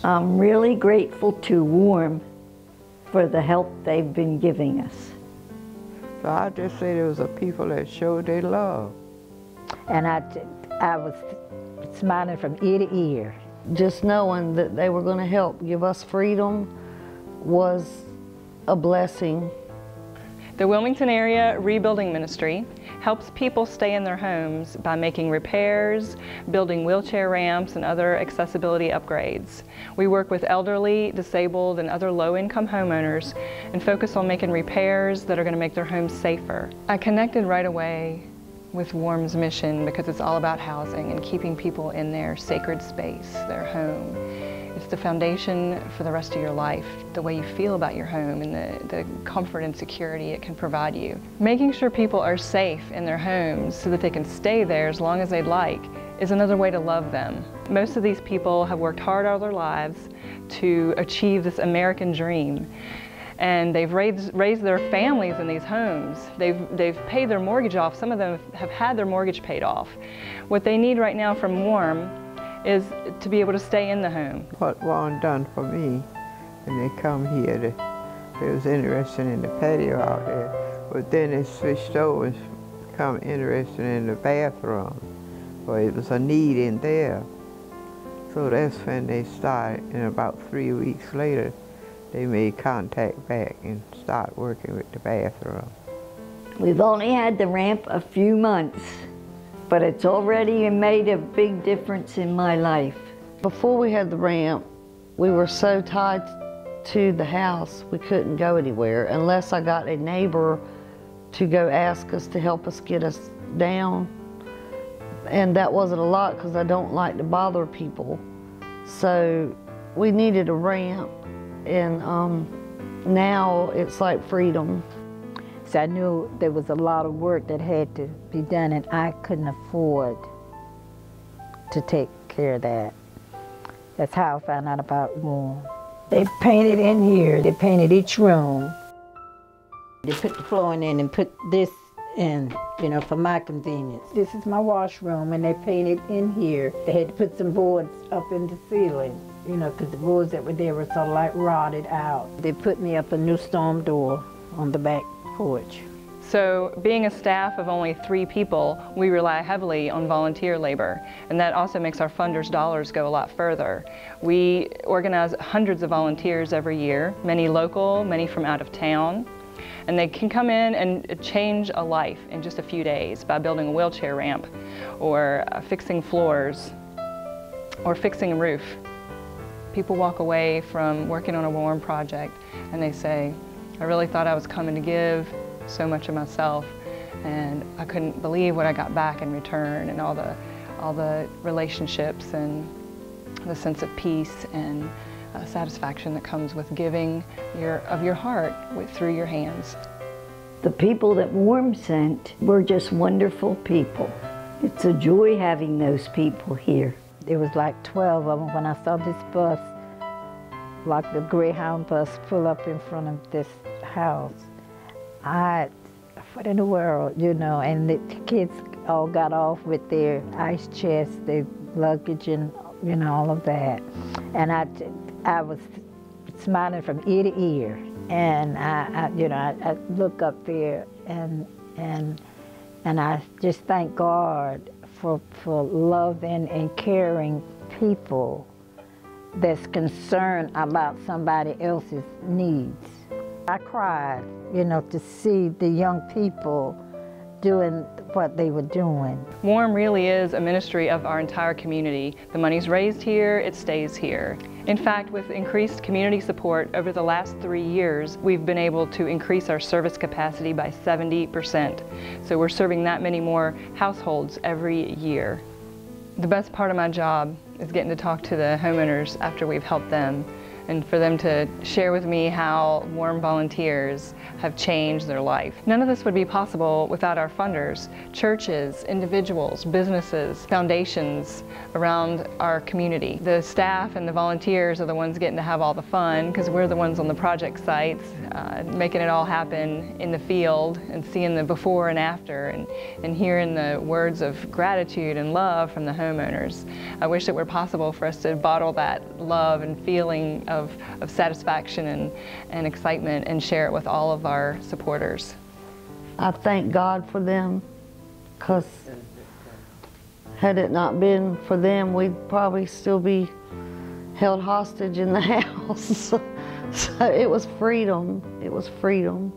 I'm really grateful to Warm for the help they've been giving us. So I just say there was a people that showed their love. And I was smiling from ear to ear. Just knowing that they were going to help give us freedom was a blessing. The Wilmington Area Rebuilding Ministry helps people stay in their homes by making repairs, building wheelchair ramps, and other accessibility upgrades. We work with elderly, disabled, and other low-income homeowners and focus on making repairs that are going to make their homes safer. I connected right away with Warm's mission because it's all about housing and keeping people in their sacred space, their home. It's the foundation for the rest of your life, the way you feel about your home and the comfort and security it can provide you. Making sure people are safe in their homes so that they can stay there as long as they'd like is another way to love them. Most of these people have worked hard all their lives to achieve this American dream. And they've raised their families in these homes. They've paid their mortgage off. Some of them have had their mortgage paid off. What they need right now from Warm is to be able to stay in the home. What Warm done for me, when they come here, they was interested in the patio out there, but then they switched over and become interested in the bathroom, or it was a need in there. So that's when they started, and about 3 weeks later, they made contact back and start working with the bathroom. We've only had the ramp a few months, but it's already made a big difference in my life. Before we had the ramp, we were so tied to the house we couldn't go anywhere unless I got a neighbor to go ask us to help us get us down. And that wasn't a lot because I don't like to bother people. So we needed a ramp, and now it's like freedom. So I knew there was a lot of work that had to be done, and I couldn't afford to take care of that. That's how I found out about Warm. They painted in here. They painted each room. They put the flooring in and put this in, you know, for my convenience. This is my washroom, and they painted in here. They had to put some boards up in the ceiling, you know, because the boards that were there were sort of like rotted out. They put me up a new storm door on the back porch. So being a staff of only 3 people, we rely heavily on volunteer labor, and that also makes our funders' dollars go a lot further. We organize hundreds of volunteers every year, many local, many from out of town, and they can come in and change a life in just a few days by building a wheelchair ramp or fixing floors or fixing a roof. People walk away from working on a Warm project and they say, I really thought I was coming to give so much of myself, and I couldn't believe what I got back in return, and all the relationships and the sense of peace and satisfaction that comes with giving of your heart through your hands. The people that Warm sent were just wonderful people. It's a joy having those people here. There was like 12 of them when I saw this bus, like the Greyhound bus, pull up in front of this house. What in the world, you know, and the kids all got off with their ice chests, their luggage, and, you know, all of that. And I was smiling from ear to ear. And I look up there and I just thank God for loving and caring people that's concerned about somebody else's needs. I cried, you know, to see the young people doing what they were doing. Warm really is a ministry of our entire community. The money's raised here, it stays here. In fact, with increased community support over the last 3 years, we've been able to increase our service capacity by 70%. So we're serving that many more households every year. The best part of my job is getting to talk to the homeowners after we've helped them and for them to share with me how warm volunteers have changed their life. None of this would be possible without our funders, churches, individuals, businesses, foundations around our community. The staff and the volunteers are the ones getting to have all the fun because we're the ones on the project sites, making it all happen in the field and seeing the before and after and hearing the words of gratitude and love from the homeowners. I wish it were possible for us to bottle that love and feeling of satisfaction and excitement and share it with all of our supporters. I thank God for them, because had it not been for them, we'd probably still be held hostage in the house. So it was freedom. It was freedom.